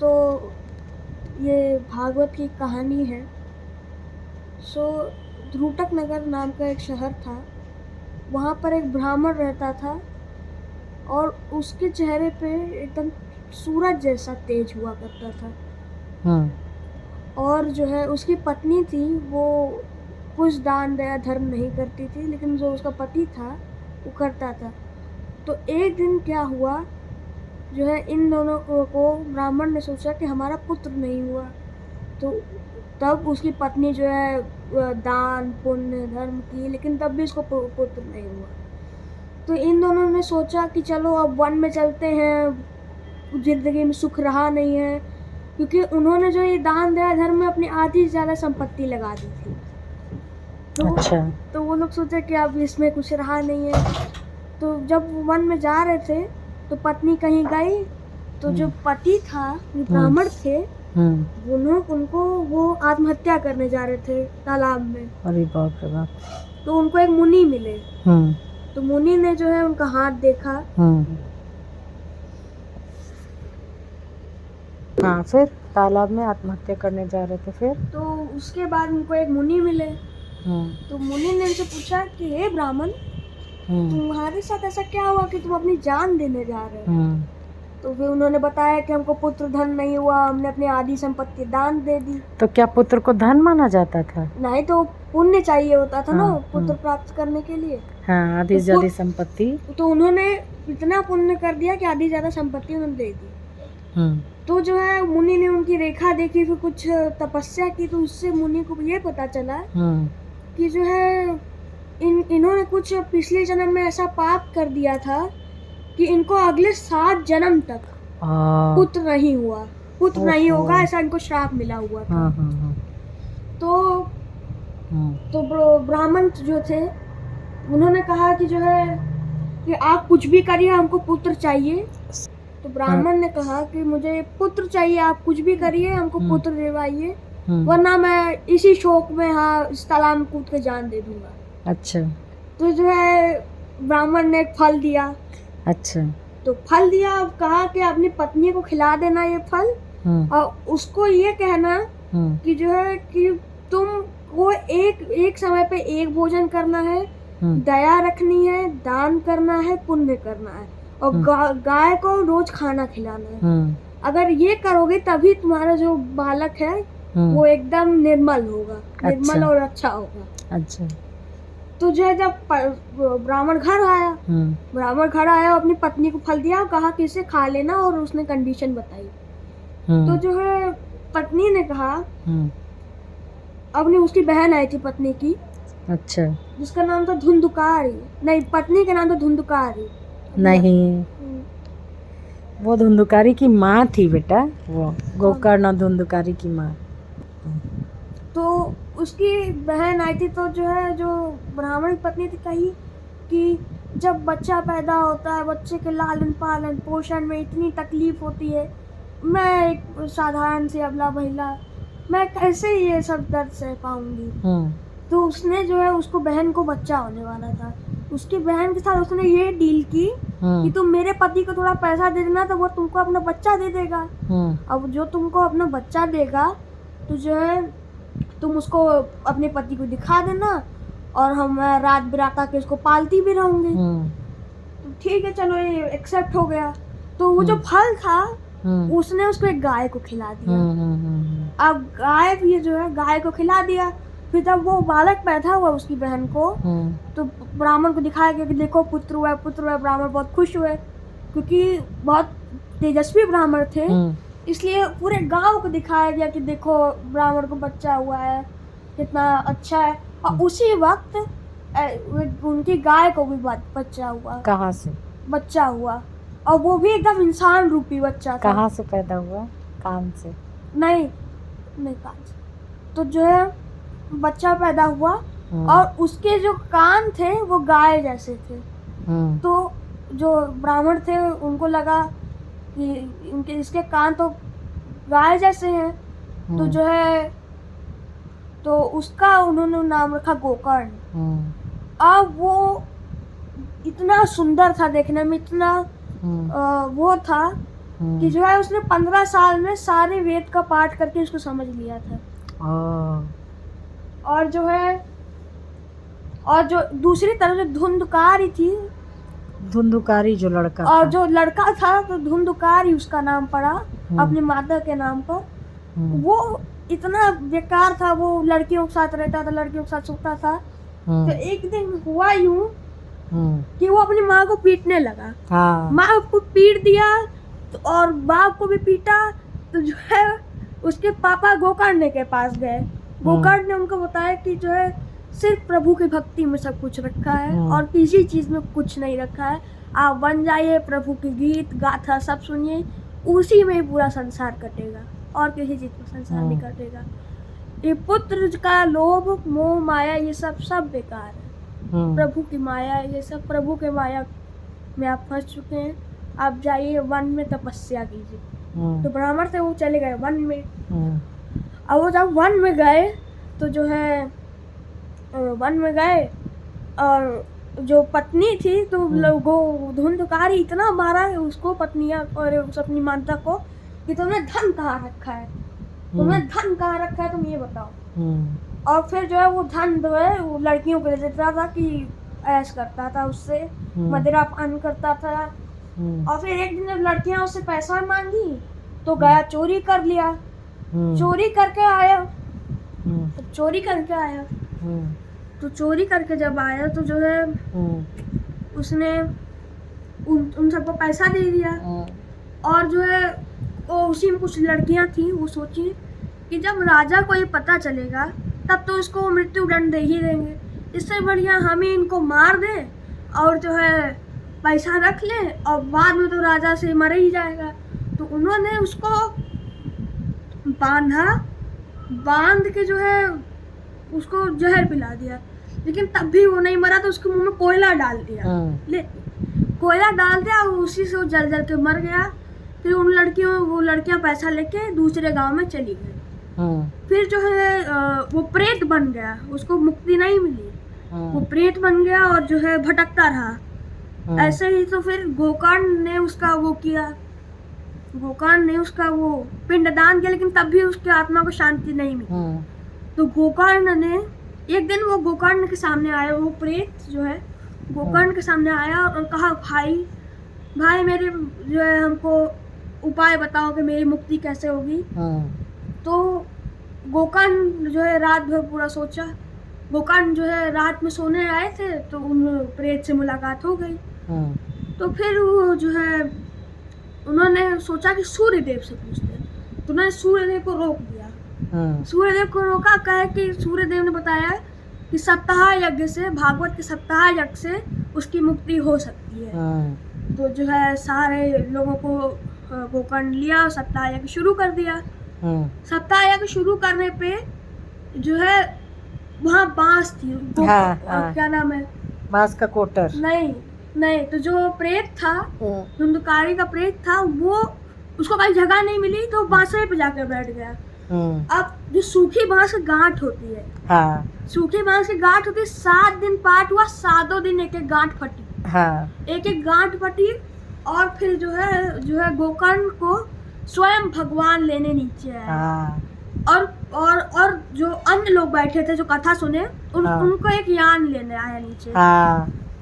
तो ये भागवत की कहानी है। सो ध्रुटक नगर नाम का एक शहर था। वहाँ पर एक ब्राह्मण रहता था और उसके चेहरे पे एकदम सूरज जैसा तेज हुआ करता था। और जो है उसकी पत्नी थी, वो कुछ दान दया धर्म नहीं करती थी, लेकिन जो उसका पति था वो करता था। तो एक दिन क्या हुआ, जो है इन दोनों को ब्राह्मण ने सोचा कि हमारा पुत्र नहीं हुआ। तो तब उसकी पत्नी जो है दान पुण्य धर्म की, लेकिन तब भी उसको पुत्र नहीं हुआ। तो इन दोनों ने सोचा कि चलो अब वन में चलते हैं, जिंदगी में सुख रहा नहीं है, क्योंकि उन्होंने जो ये दान दया धर्म में अपनी आधी से ज़्यादा संपत्ति लगा दी थी। तो वो लोग सोचे कि अब इसमें कुछ रहा नहीं है। तो जब वन में जा रहे थे तो पत्नी कहीं गई, तो जो पति था, जो ब्राह्मण थे, उनको वो आत्महत्या करने जा रहे थे तालाब में। अरे बाप रे बाप। तो उनको एक मुनि मिले। तो मुनि ने जो है उनका हाथ देखा। हाँ, फिर तालाब में आत्महत्या करने जा रहे थे, फिर तो उसके बाद उनको एक मुनि मिले। तो मुनि ने उनसे पूछा कि हे ब्राह्मण, तुम्हारे साथ ऐसा क्या हुआ कि तुम अपनी जान देने जा रहे हो? तो फिर उन्होंने बताया कि हमको पुत्र धन नहीं हुआ, हमने अपनी आधी संपत्ति दान दे दी। तो क्या पुत्र को धन माना जाता था? नहीं, तो पुण्य चाहिए होता था ना पुत्र प्राप्त करने के लिए। हाँ, आधी ज्यादा संपत्ति। तो उन्होंने इतना पुण्य कर दिया कि आधी ज्यादा संपत्ति उन्होंने दे दी। तो जो है मुनि ने उनकी रेखा देखी, फिर कुछ तपस्या की, तो उससे मुनि को ये पता चला कि जो है इन्होंने कुछ पिछले जन्म में ऐसा पाप कर दिया था कि इनको अगले 7 जन्म तक पुत्र नहीं हुआ, पुत्र नहीं होगा, ऐसा इनको श्राप मिला हुआ था। तो ब्राह्मण जो थे उन्होंने कहा कि जो है कि आप कुछ भी करिए, हमको पुत्र चाहिए। तो ब्राह्मण ने कहा कि मुझे पुत्र चाहिए, आप कुछ भी करिए, हमको पुत्र दिलवाइए, वरना मैं इसी शोक में इस तालाब में कूद के जान दे दूंगा। अच्छा। तो जो है ब्राह्मण ने एक फल दिया। अच्छा। तो फल दिया, कहा कि अपनी पत्नी को खिला देना ये फल, और उसको ये कहना कि जो है कि तुम वो एक समय पे एक भोजन करना है, दया रखनी है, दान करना है, पुण्य करना है, और गाय को रोज खाना खिलाना है। अगर ये करोगे तभी तुम्हारा जो बालक है वो एकदम निर्मल होगा। निर्मल और अच्छा होगा। अच्छा। तो जो है जब ब्राह्मण घर आया, अपनी पत्नी को फल दिया और कहा कि इसे खा लेना, और उसने कंडीशन बताई। तो जो है पत्नी ने कहा, अपनी उसकी बहन आई थी पत्नी की। अच्छा। जिसका नाम था धुंधुकारी। नहीं, पत्नी का नाम था धुंधुकारी। नहीं, वो धुंधुकारी की माँ थी बेटा, वो गोकर्ण धुंधुकारी की माँ। तो उसकी बहन आई थी, तो जो है जो ब्राह्मण की पत्नी थी, कही कि जब बच्चा पैदा होता है, बच्चे के लालन पालन पोषण में इतनी तकलीफ होती है, मैं एक साधारण सी अबला महिला, मैं कैसे ये सब दर्द सह पाऊंगी। तो उसने जो है उसको बहन को बच्चा होने वाला था, उसकी बहन के साथ उसने ये डील की कि तुम मेरे पति को थोड़ा पैसा दे देना, तो वो तुमको अपना बच्चा दे देगा। अब जो तुमको अपना बच्चा देगा, तो जो है तुम उसको अपने पति को दिखा देना, और हम रात बिरात आके उसको पालती भी रहूंगी। तो ठीक है, चलो ये एक्सेप्ट हो गया। तो वो जो फल था उसने उसको एक गाय को खिला दिया। अब गाय भी जो है गाय को खिला दिया। फिर जब वो बालक पैदा हुआ उसकी बहन को, तो ब्राह्मण को दिखाया गया कि देखो पुत्र हुआ है। ब्राह्मण बहुत खुश हुए, क्योंकि बहुत तेजस्वी ब्राह्मण थे, इसलिए पूरे गांव को दिखाया गया कि देखो ब्राह्मण को बच्चा हुआ है, कितना अच्छा है। और उसी वक्त उनकी गाय को भी बच्चा हुआ। कहाँ से बच्चा हुआ? और वो भी एकदम इंसान रूपी बच्चा था। कहाँ से पैदा हुआ? कान से? नहीं कान से। तो जो है बच्चा पैदा हुआ, और उसके जो कान थे वो गाय जैसे थे। तो जो ब्राह्मण थे उनको लगा कि इसके कान तो गाय जैसे हैं, तो जो है तो उसका उन्होंने नाम रखा गोकर्ण। अब वो इतना सुंदर था देखने में, इतना वो था कि जो है उसने 15 साल में सारे वेद का पाठ करके उसको समझ लिया था। और जो है और जो दूसरी तरफ जो धुंधकारी थी, धुंधुकारी जो लड़का और था। जो लड़का था तो धुंधकारी उसका नाम पड़ा अपनी माता के नाम पर। वो इतना बेकार था, वो लड़कियों के साथ रहता था, लड़कियों के साथ सोता था। तो एक दिन हुआ यूं कि वो अपनी माँ को पीटने लगा। हाँ। माँ को पीट दिया तो और बाप को भी पीटा। तो जो है उसके पापा गोकर्ण के पास गए। गोकर्ण ने उनको बताया कि जो है सिर्फ प्रभु की भक्ति में सब कुछ रखा है और किसी चीज में कुछ नहीं रखा है। आप बन जाइए, प्रभु के गीत गाथा सब सुनिए, उसी में ही पूरा संसार कटेगा और किसी चीज में संसार नहीं कटेगा। ये पुत्र का लोभ मोह माया ये सब बेकार है। प्रभु की माया ये सब, प्रभु के माया में आप फंस चुके हैं। आप जाइए वन में तपस्या कीजिए। तो ब्राह्मण से वो चले गए वन में। अब वो जब वन में गए तो जो है वन में गए और जो पत्नी थी तो लोगों धुंधकारी इतना मारा है उसको, पत्नियां और उस अपनी माता को, कि तुमने धन कहाँ रखा है, तुमने धन कहाँ रखा है, तुम ये बताओ। और फिर जो है वो धन जो है वो लड़कियों को देता था कि ऐश करता था, उससे मदिरा पान करता था। और फिर एक दिन जब लड़कियां उससे पैसा मांगी तो गया चोरी कर लिया। चोरी करके आया तो चोरी करके जब आया तो जो है उसने उन सबको पैसा दे दिया। और जो है वो उसी में कुछ लड़कियां थी, वो सोची कि जब राजा को ये पता चलेगा तब तो उसको मृत्यु दंड दे ही देंगे, इससे बढ़िया हम ही इनको मार दें और जो है पैसा रख लें और बाद में तो राजा से मर ही जाएगा। तो उन्होंने उसको बांध के जो है उसको जहर पिला दिया, लेकिन तब भी वो नहीं मरा। तो उसके मुंह में कोयला डाल दिया। कोयला डाल दिया और उसी से वो जल के मर गया। फिर वो लड़कियां पैसा लेके दूसरे गांव में चली गई। फिर जो है वो प्रेत बन गया, उसको मुक्ति नहीं मिली, वो प्रेत बन गया और जो है भटकता रहा। ऐसे ही तो फिर गोकर्ण ने उसका वो पिंडदान किया, लेकिन तब भी उसकी आत्मा को शांति नहीं मिली। तो गोकर्ण ने एक दिन वो गोकर्ण के सामने आया, वो प्रेत जो है गोकर्ण के सामने आया और कहा, भाई मेरे जो है हमको उपाय बताओ कि मेरी मुक्ति कैसे होगी। तो गोकर्ण जो है रात भर पूरा सोचा। गोकर्ण जो है रात में सोने आए थे तो उन प्रेत से मुलाकात हो गई। तो फिर वो जो है उन्होंने सोचा कि सूर्यदेव से पूछते हैं। तो उन्होंने सूर्यदेव को रोक दिया। सूर्यदेव को रोका, कहे कि सूर्यदेव ने बताया कि सप्ताह यज्ञ से, भागवत के सप्ताह यज्ञ से उसकी मुक्ति हो सकती है। तो जो है सारे लोगों को गोकर्ण लिया और सप्ताह यज्ञ शुरू कर दिया। सप्ताह यज्ञ शुरू करने पे जो है वहाँ बांस थी। क्या नाम है, बांस का कोटर। नहीं, तो जो प्रेत था, धुंधकारी का प्रेत था, वो उसको कहीं जगह नहीं मिली तो बांसुरी पे जाकर बैठ गया। अब जो सूखी बांस की गांठ होती है, सूखी बांस की गांठ होती है, 7 दिन पाठ हुआ, 7 दिन एक गांठ फटी। एक गांठ फटी और फिर जो है गोकर्ण को स्वयं भगवान लेने नीचे आया। और जो अन्य लोग बैठे थे जो कथा सुने उनको एक यान लेने आया नीचे।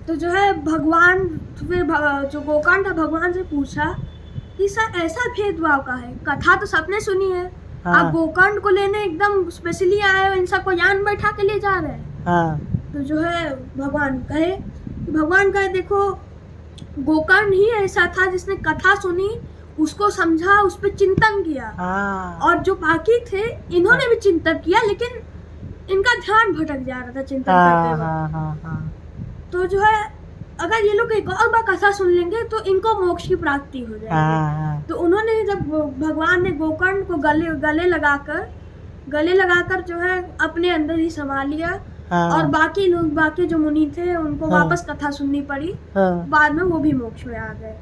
तो जो है भगवान, फिर जो गोकर्ण था भगवान से पूछा कि सर ऐसा भेदभाव का है, कथा तो सबने सुनी है, आप गोकर्ण को लेने एकदम स्पेशली आए हो, इन सबको यान बैठा के ले जा रहे हैं। तो जो है भगवान कहे देखो गोकर्ण ही ऐसा था जिसने कथा सुनी, उसको समझा, उस पर चिंतन किया। और जो बाकी थे इन्होंने भी चिंतन किया, लेकिन इनका ध्यान भटक जा रहा था चिंतन करते वक्त। तो जो है अगर ये लोग एक और बार कथा सुन लेंगे तो इनको मोक्ष की प्राप्ति हो जाएगी। तो उन्होंने जब भगवान ने गोकर्ण को गले लगाकर जो है अपने अंदर ही समा लिया। और बाकी जो मुनि थे उनको वापस कथा सुननी पड़ी। बाद में वो भी मोक्ष में आ गए।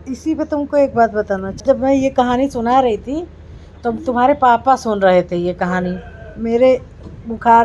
इसी पे तुमको एक बात बताना, जब मैं ये कहानी सुना रही थी तो तुम्हारे पापा सुन रहे थे ये कहानी, मेरे बुखार